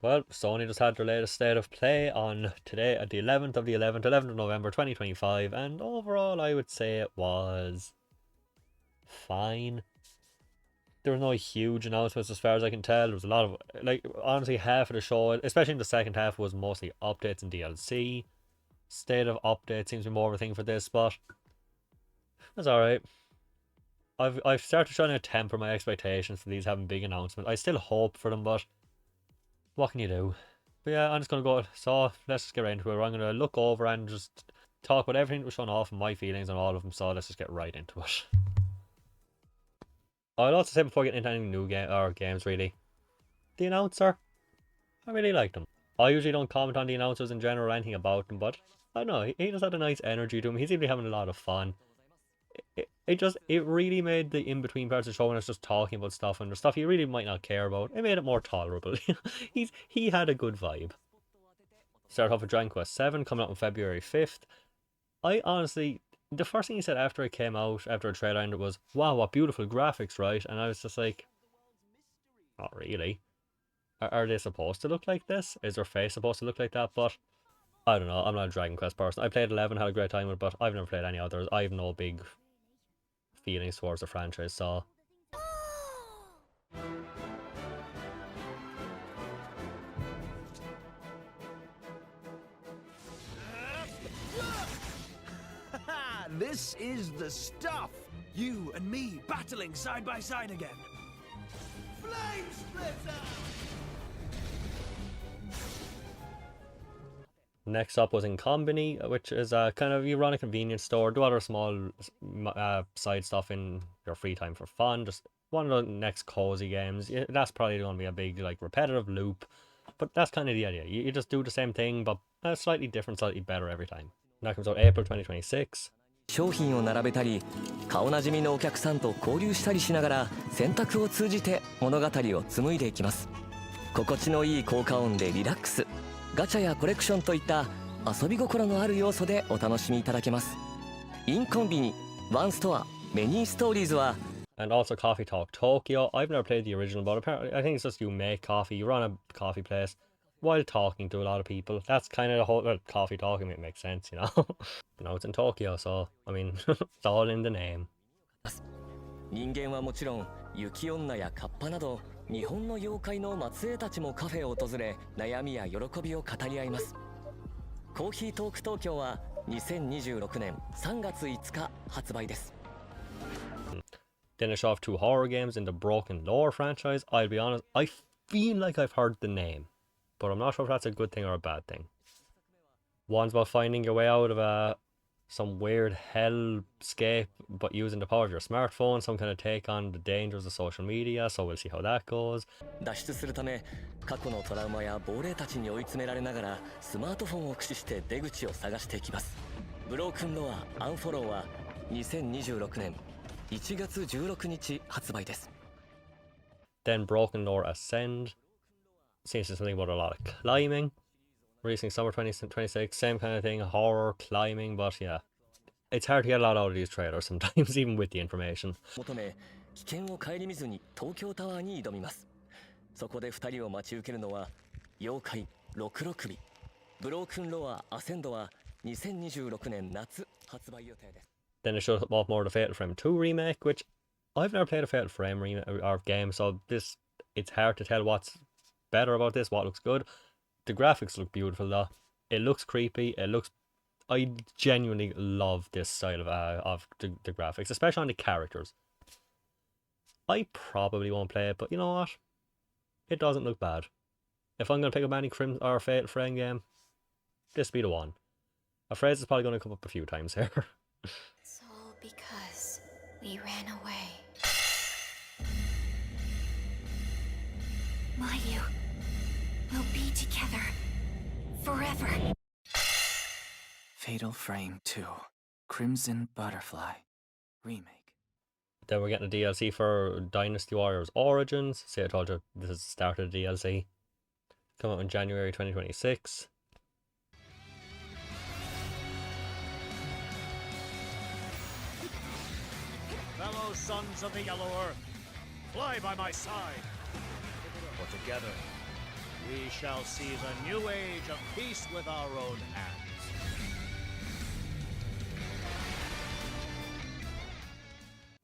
Well, Sony just had their latest state of play on today at the 11th of the 11th, 11th of November 2025, and overall I would say it was fine. There were no huge announcements as far as I can tell. There was a lot of, like, honestly, half of the show, especially in the second half, was mostly updates and DLC. State of update seems to be more of a thing for this, but it's alright. I've started trying to temper my expectations for these having big announcements. I still hope for them, but what can you do? But yeah, I'm just gonna go. So let's just get right into it. I'm gonna look over and just talk about everything that was shown off and my feelings on all of them. So let's just get right into it. I'll also say before getting into any new game or games, really, the announcer, I really liked him. I usually don't comment on the announcers in general or anything about them, but I don't know, he just had a nice energy to him. He seemed to be having a lot of fun. It really made the in between parts of the show when it's just talking about stuff and the stuff you really might not care about. It made it more tolerable. He had a good vibe. Started off with Dragon Quest 7 coming out on February 5th. I honestly, the first thing he said after it came out, after a trailer ended, was, "Wow, what beautiful graphics, right?" And I was just like, not really. Are they supposed to look like this? Is their face supposed to look like that? But I don't know. I'm not a Dragon Quest person. I played 11, had a great time with it, but I've never played any others. I have no big feelings towards the franchise, so. This is the stuff! You and me battling side by side again. Flame Splitter! Next up was in Combini, which is a kind of, you run a convenience store, do other small side stuff in your free time for fun. Just one of the next cozy games. That's probably going to be a big, like, repetitive loop, but that's kind of the idea. You just do the same thing, but slightly different, slightly better every time. That comes out April 2026. 商品を並べたり顔なじみのお客さんと交流したりしながら選択を通じて物語を紡いでいきます。心地のいい効果音でリラックス、ガチャやコレクションといった遊び心のある要素でお楽しみいただけます。インコンビニ、ワンストア、メニーストーリーズは And also Coffee Talk Tokyo. I've never played the original, but apparently I think it's just you make coffee, you run a coffee place while talking to a lot of people. That's kind of the whole, well, coffee talking, it makes sense, you know. Now it's in Tokyo, so I mean, it's all in the name. 人間はもちろん雪女やカッパなど日本の妖怪の末裔たちもカフェを訪れ悩みや喜びを語り合います。コーヒートーク東京は2026年3月5日発売です。 Finish off two horror games in the Broken Lore franchise. I'll be honest, I feel like I've heard the name, but I'm not sure if that's a good thing or a bad thing. One's about finding your way out of some weird hellscape, but using the power of your smartphone, some kind of take on the dangers of social media, so we'll see how that goes. 脱出するため過去のトラウマや亡霊たちに追い詰められながらスマートフォンを駆使して出口を探していきます。ブロークンロアアンフォローは2026年1月16日発売です。 Then Broken Lore Ascend. Seems to be something about a lot of climbing. Releasing summer 2026, same kind of thing, horror, climbing, but yeah. It's hard to get a lot out of these trailers sometimes, even with the information. 求め危険を顧みずに東京タワーに挑みます。そこで2人を待ち受けるのは妖怪66尾。ブロークンロアアセンドは2026年夏発売予定です。 Then it showed off more of the Fatal Frame 2 remake, which I've never played a Fatal Frame remake or game, so it's hard to tell what's better about this, what looks good. The graphics look beautiful though. It looks creepy. I genuinely love this style of the graphics, especially on the characters. I probably won't play it, but you know what? It doesn't look bad. If I'm gonna pick up any Crimson or Fatal Frame game, this be the one. A phrase is probably gonna come up a few times here. It's all because we ran away. Mayu, we'll be together forever. Fatal Frame 2 Crimson Butterfly Remake. Then we're getting a DLC for Dynasty Warriors Origins. See, I told you this is the start of the DLC. Come out in January 2026. Fellow sons of the Yellow Earth, fly by my side. For together, We shall seize a new age of peace with our own hands.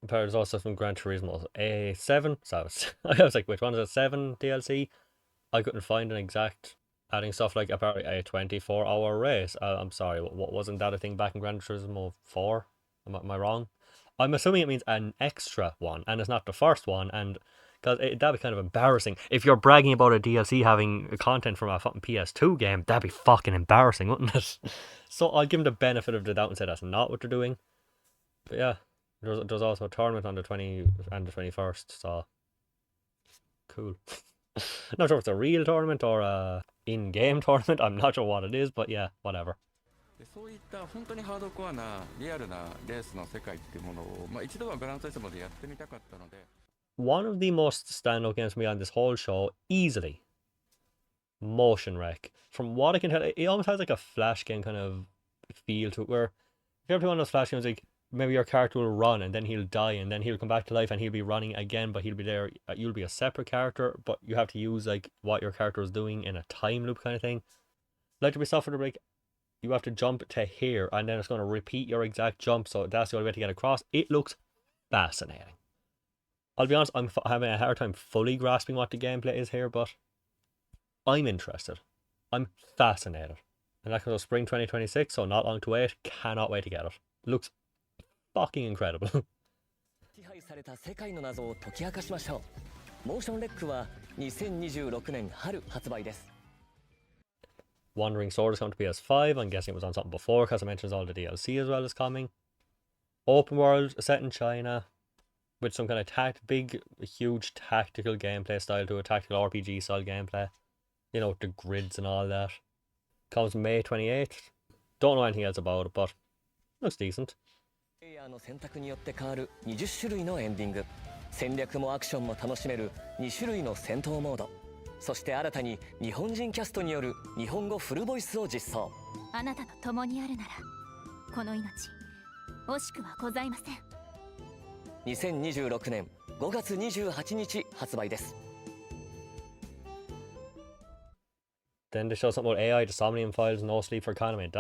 There's also some Gran Turismo A7. So I was like, which one is it? 7 DLC? I couldn't find an exact adding stuff like apparently a 24-hour race. I'm sorry, what wasn't that a thing back in Gran Turismo 4? Am I wrong? I'm assuming it means an extra one, and it's not the first one, and because that'd be kind of embarrassing. If you're bragging about a DLC having content from a fucking PS2 game, that'd be fucking embarrassing, wouldn't it? So I'll give them the benefit of the doubt and say that's not what they're doing. But yeah, there's also a tournament on the 20th and the 21st, so cool. Not sure if it's a real tournament or a in-game tournament. I'm not sure what it is, but yeah, whatever. そういった本当にハードコアなリアルなレースの世界っていうものを、一度はグランツーリスモでやってみたかったので。One of the most standout games for me on this whole show, easily, Motion Wreck. From what I can tell, it almost has like a Flash game kind of feel to it, where if you ever play one of those Flash games, like maybe your character will run and then he'll die and then he'll come back to life and he'll be running again, but he'll be there. You'll be a separate character, but you have to use like what your character is doing in a time loop kind of thing. Like Ubisoft for the break, you have to jump to here and then it's going to repeat your exact jump, so that's the only way to get across. It looks fascinating. I'll be honest, I'm having a hard time fully grasping what the gameplay is here, but I'm interested. I'm fascinated. And that comes out spring 2026, so not long to wait. Cannot wait to get it. Looks fucking incredible. 支配された世界の謎を解き明かしましょう。モーションレックは2026年春発売です。Wandering Sword is coming to PS5. I'm guessing it was on something before because it mentions all the DLC as well as coming. Open world set in China with some kind of big, huge tactical gameplay style to a tactical RPG style gameplay. You know, the grids and all that. Comes May 28th. Don't know anything else about it, but looks decent. プレイヤーの選択によって変わる20種類のエンディング、戦略もアクションも楽しめる2種類の戦闘モード、そして新たに日本人キャストによる日本語フルボイスを実装。あなたと共にあるならこの命惜しくはございません。2026年5月28日発売です。Then they show something about AI, the Somnium files, no sleep for Konami.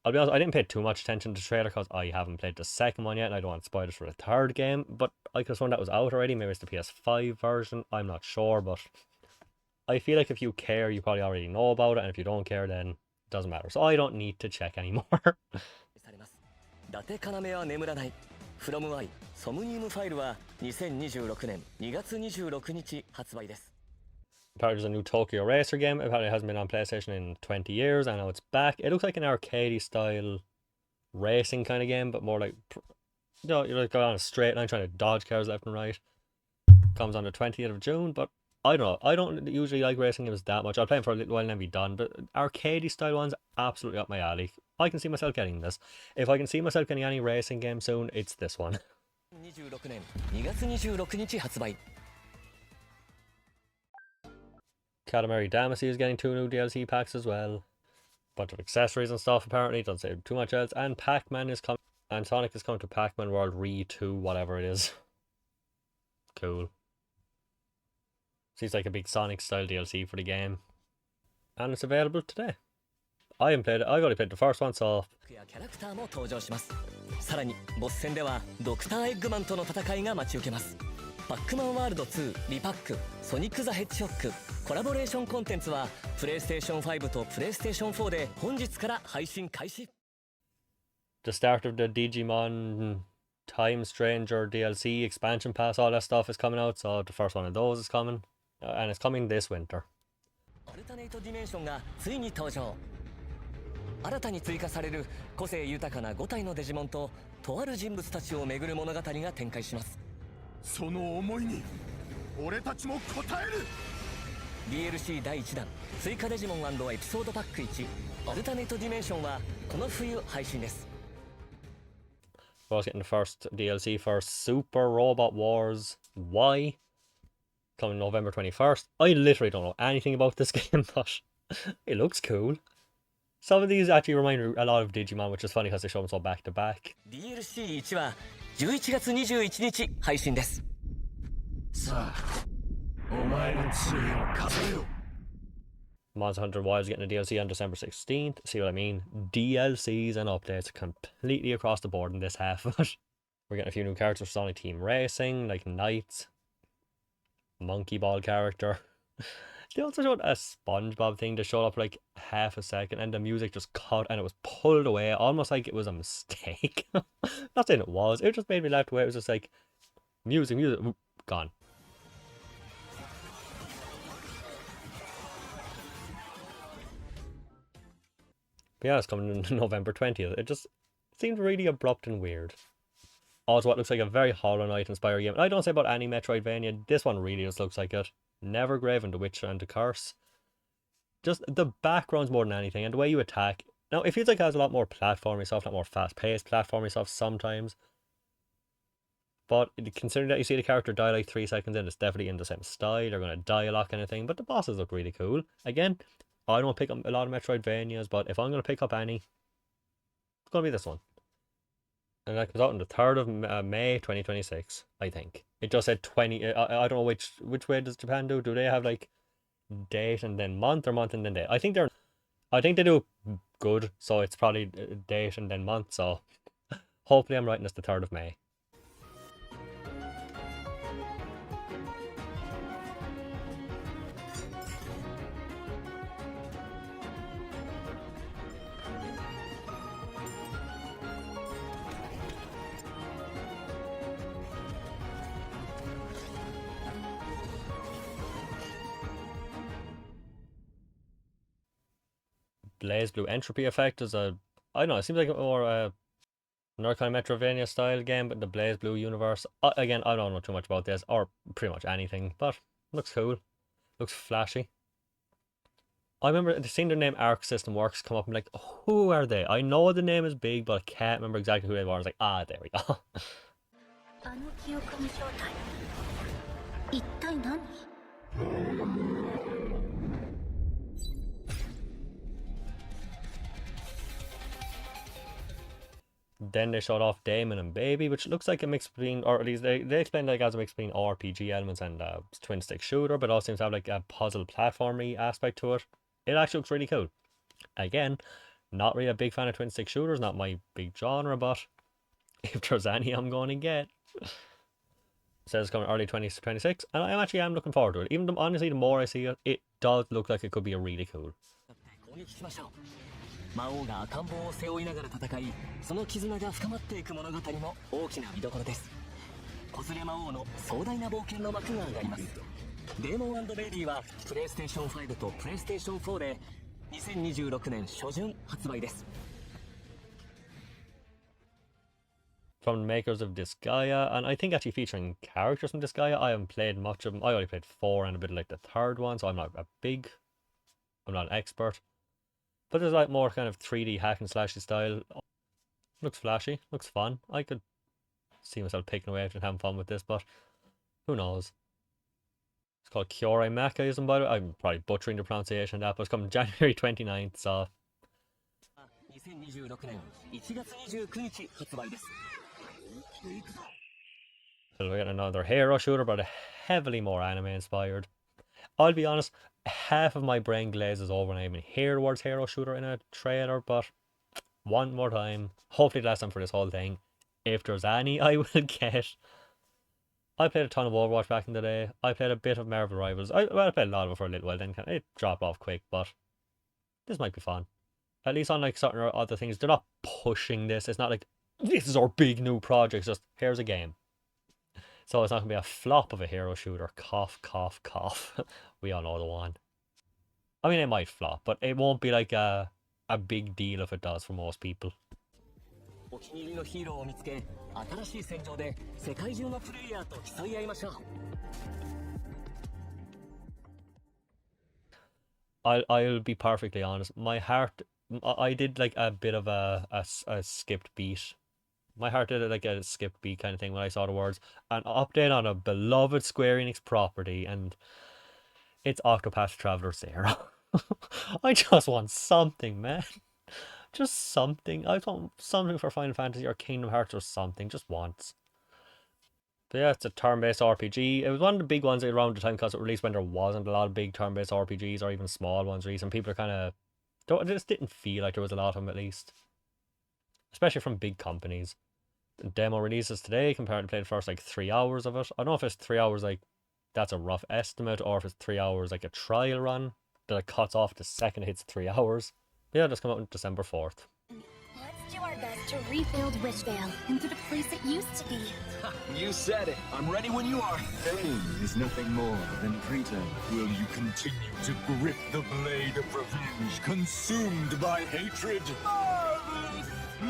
I'll be honest, I didn't pay too much attention to the trailer because I haven't played the second one yet and I don't want spoilers for the third game, but I could have sworn that was out already. Maybe it's the PS5 version, I'm not sure, but I feel like if you care, you probably already know about it, and if you don't care, then it doesn't matter. So I don't need to check anymore. 伊達要は眠らない。From Y ソムニウムファイルは2026年2月26日発売です。Apparently there's a new Tokyo Racer game. Apparently it hasn't been on PlayStation in 20 years. I know it's back. It looks like an arcade style racing kind of game, but more like, you know, you're like going on a straight line trying to dodge cars left and right. Comes on the 20th of June, but I don't know. I don't usually like racing games that much. I'll play them for a little while and then be done, but arcade style ones, absolutely up my alley. I can see myself getting this. If I can see myself getting any racing game soon, it's this one. 26年2月26日発売。Katamari Damacy is getting 2 new DLC packs as well. Bunch of accessories and stuff apparently, don't say too much else. And Pac-Man is coming, and Sonic is coming to Pac-Man World Re 2, whatever it is. Cool. Seems like a big Sonic style DLC for the game. And it's available today. I haven't played it, I've only played the first one, so... キャラクターも登場します。さらにボス戦ではドクターエッグマンとの戦いが待ち受けます。パックマンワールド2リパックソニック・ザ・ヘッジホックコラボレーションコンテンツはプレイステーション5とプレイステーション4で本日から配信開始。The start of the Digimon Time Stranger DLC expansion pass, all that stuff is coming out, so the first one of those is coming, and it's coming this winter. アルタネイトディメンションがついに登場。新たに追加される個性豊かな5体のデジモンととある人物たちを巡る物語が展開します。その思いに俺たちも応える。 DLC 第1弾追加デジモン&エピソードパック1アルタネイトディメンションはこの冬配信です。We're also getting the first DLC for Super Robot Wars Y, coming November 21st. I literally don't know anything about this game, but it looks cool. Some of these actually remind me a lot of Digimon, which is funny because they show them so back to back. DLC 1は11月21日配信です。さあ Monster Hunter Wilds getting a DLC on December 16th. See what I mean? DLCs and updates completely across the board in this half. We're getting a few new characters for Sonic Team Racing, like Knights, Monkey Ball character. They also showed a SpongeBob thing that showed up like half a second and the music just cut and it was pulled away, almost like it was a mistake. Not saying it just made me laugh away. It was just like music, gone. But yeah, it's coming in November 20th. It just seemed really abrupt and weird. Also, what looks like a very Hollow Knight inspired game. I don't say about any Metroidvania, this one really just looks like it. Nevergrave and The Witcher and the Curse. Just the backgrounds more than anything, and the way you attack. Now, it feels like it has a lot more platformy stuff, a lot more fast-paced platformy stuff sometimes. But considering that you see the character die like 3 seconds in, it's definitely in the same style. They're going to dialogue kind of thing, but the bosses look really cool. Again, I don't pick up a lot of Metroidvanias, but if I'm going to pick up any, it's going to be this one. And that comes out on the 3rd of May 2026, I think. It just said 20. I don't know which way does Japan do. Do they have like date and then month, or month and then date? I think they do good, so it's probably date and then month. So hopefully I'm right, and it's the 3rd of May. Blaze Blue Entropy Effect is I don't know, it seems like more another kind of Metrovania style game, but in the Blaze Blue universe. Again, I don't know too much about this, or pretty much anything, but looks cool. Looks flashy. I remember seeing the name Arc System Works come up and like, who are they? I know the name is big, but I can't remember exactly who they were. I was like, there we go. あの記憶の正体一体何？ Then they showed off Damon and Baby, which looks like a mix between, or at least they explained like as a mix between RPG elements and twin stick shooter, but also seems to have like a puzzle platformy aspect to it. It actually looks really cool. Again, not really a big fan of twin stick shooters, not my big genre, but if there's any I'm going to get. It says it's coming early 2026, and I actually am looking forward to it. Even honestly, the more I see it, it does look like it could be a really cool. 魔王が赤ん坊を背負いながら戦い、その絆が深まっていく物語も大きな見どころです。子連れ魔王の壮大な冒険の幕が上がります。デーモン&ベイビーはプレイステーション5とプレイステーション4で2026年初旬発売です。From the makers of Disgaea, and I think actually featuring characters from Disgaea. I haven't played much of them. I only played 4 and a bit of like the 3rd one, so I'm not an expert. But there's like more kind of 3D hack and slashy style. Looks flashy, looks fun. I could see myself picking away and having fun with this, but who knows? It's called Kyorei Mechaism, by the way. I'm probably butchering the pronunciation of that, but it's coming January 29th, so. 2026年1月29日発売です。 So we're getting another hero shooter, but heavily more anime inspired. I'll be honest, half of my brain glazes over when I even hear the words hero shooter in a trailer, but one more time, hopefully the last time for this whole thing, if there's any I will get. I played a ton of Overwatch back in the day. I played a bit of Marvel Rivals. I played a lot of it for a little while, then it dropped off quick, but this might be fun. At least on like certain other things, they're not pushing this. It's not like, this is our big new project, it's just, here's a game. So it's not going to be a flop of a hero shooter. Cough, cough, cough. We all know the one. I mean, it might flop, but it won't be like a big deal if it does for most people. お気に入りのヒーローを見つけ、新しい戦場で世界中のプレイヤーと競い合いましょう。I'll be perfectly honest. My heart, I did like a bit of a skipped beat. My heart did like a skipped beat kind of thing when I saw the words an update on a beloved Square Enix property, and it's Octopath Traveler 0. I just want something, man. Just something. I want something for Final Fantasy or Kingdom Hearts or something. Just once. But yeah, it's a turn-based RPG. It was one of the big ones around the time because it released when there wasn't a lot of big turn-based RPGs or even small ones recent. People are kind of... It just didn't feel like there was a lot of them, at least. Especially from big companies. The demo releases today compared to play the first, like, 3 hours of it. I don't know if it's 3 hours, like, that's a rough estimate, or if it's 3 hours, like, a trial run that it cuts off the second it hits 3 hours. But yeah, just come out on December 4th. Let's do our best to rebuild Wishvale into the place it used to be. You said it. I'm ready when you are. Pain is nothing more than freedom. Will you continue to grip the blade of revenge, consumed by hatred? Marvelous!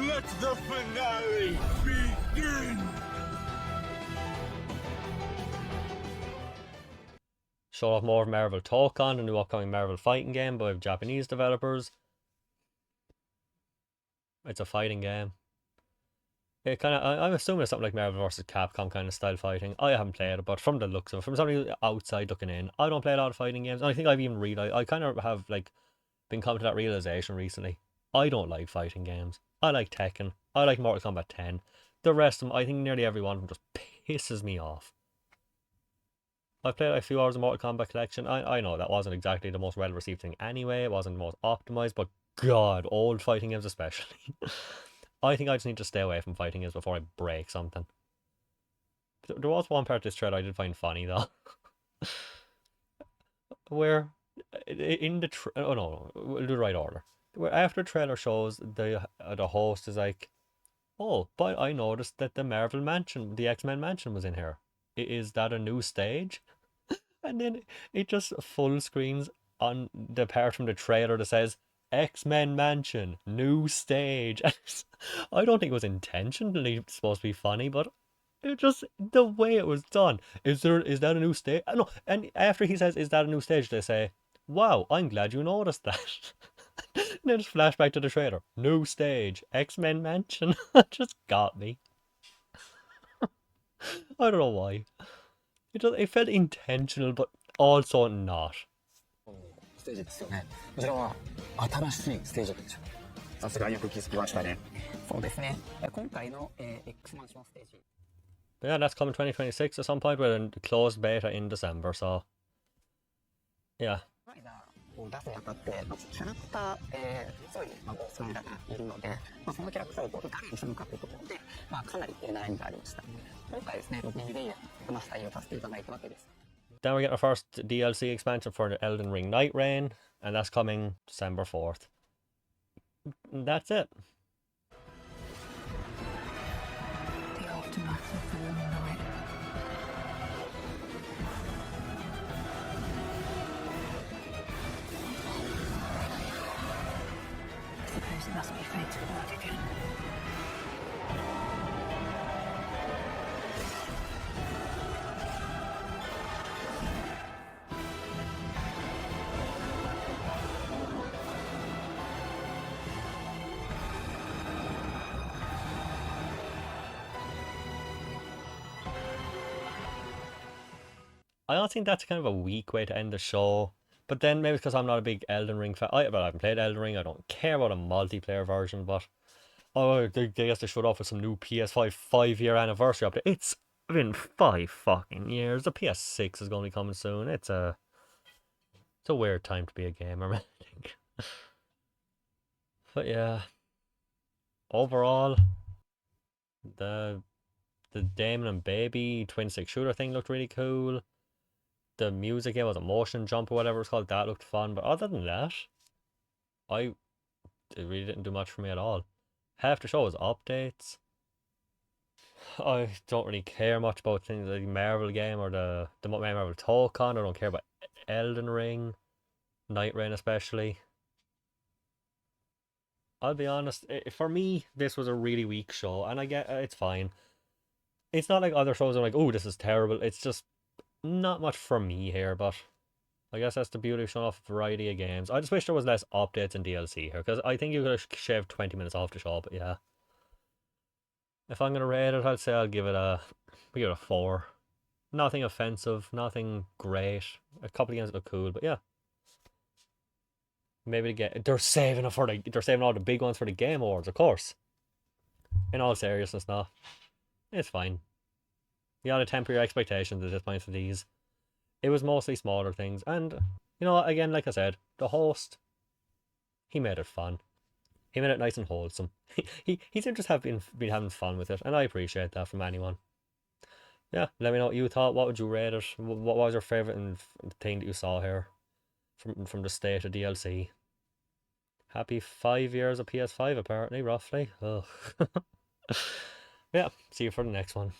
Let the finale begin! Show off more of Marvel Tokon, the new upcoming Marvel fighting game by Japanese developers. It's a fighting game. It kind of, I'm assuming it's something like Marvel vs. Capcom kind of style fighting. I haven't played it, but from the looks of it, from somebody outside looking in, I don't play a lot of fighting games. And I think I've even realized, I kind of have like been coming to that realization recently. I don't like fighting games. I like Tekken. I like Mortal Kombat 10. The rest of them, I think nearly every one of them just pisses me off. I've played a few hours of Mortal Kombat Collection. I know that wasn't exactly the most well received thing anyway. It wasn't the most optimized, but God, old fighting games especially. I think I just need to stay away from fighting games before I break something. There was one part of this thread I did find funny though. Where in the oh no, we'll do the right order. Where after the trailer shows, the host is like, "Oh, but I noticed that the Marvel Mansion, the X-Men Mansion was in here. Is that a new stage?" And then it just full screens on the part from the trailer that says X-Men Mansion, new stage. I don't think it was intentionally supposed to be funny, but it just the way it was done. Is that a new stage? No, and after he says, "Is that a new stage?" they say, "Wow, I'm glad you noticed that." And then just flash back to the trailer. New stage, X-Men Mansion. Just got me. I don't know why. It felt intentional, but also not. ステージですよね。こちらは新しいステージでしょう。さすがよく気づきましたね。そうですね。今回の X マンションステージ。But yeah, that's coming 2026 at some point with a closed beta in December, so yeah. 出すにあたって、まずキャラクター、すごい、ボスキャラがいるので、そのキャラクターを誰にするかというところで、かなり悩みがありました。今回ですね、2で採用させていただいたわけです。Then we're getting our first DLC expansion for the Elden Ring Night Rain, and that's coming December 4th. And that's it. The aftermath of the long night. I suppose it must be fate to work again. I don't think that's kind of a weak way to end the show. But then maybe because I'm not a big Elden Ring fan. I haven't played Elden Ring. I don't care about a multiplayer version. But I guess they showed off with some new PS5 5-year anniversary update. It's been 5 fucking years. The PS6 is going to be coming soon. It's a weird time to be a gamer, man, I think. But yeah, overall, the Damon and Baby twin stick shooter thing looked really cool. The music game was a motion jump or whatever it's called. That looked fun. But other than that, it really didn't do much for me at all. Half the show was updates. I don't really care much about things like the Marvel game or the Marvel Tokon. I don't care about Elden Ring, Night Rain especially. I'll be honest, for me, this was a really weak show, and I get it's fine. It's not like other shows are like, oh, this is terrible. It's just not much for me here, but I guess that's the beauty of showing off a variety of games. I just wish there was less updates and DLC here, because I think you could have shaved 20 minutes off the show, but yeah. If I'm gonna rate it, I'd say I'll give it a 4. Nothing offensive, nothing great. A couple of games look cool, but yeah. Maybe they're saving all the big ones for the Game Awards, of course. In all seriousness, now, it's fine. You gotta temper your expectations at this point for these. It was mostly smaller things, and you know, again, like I said, the host, he made it fun. He made it nice and wholesome. He seemed to have been having fun with it, and I appreciate that from anyone. Yeah, let me know what you thought. What would you rate it? What was your favorite thing that you saw here from the state of DLC? Happy 5 years of PS5, apparently, roughly. Ugh. Yeah, see you for the next one.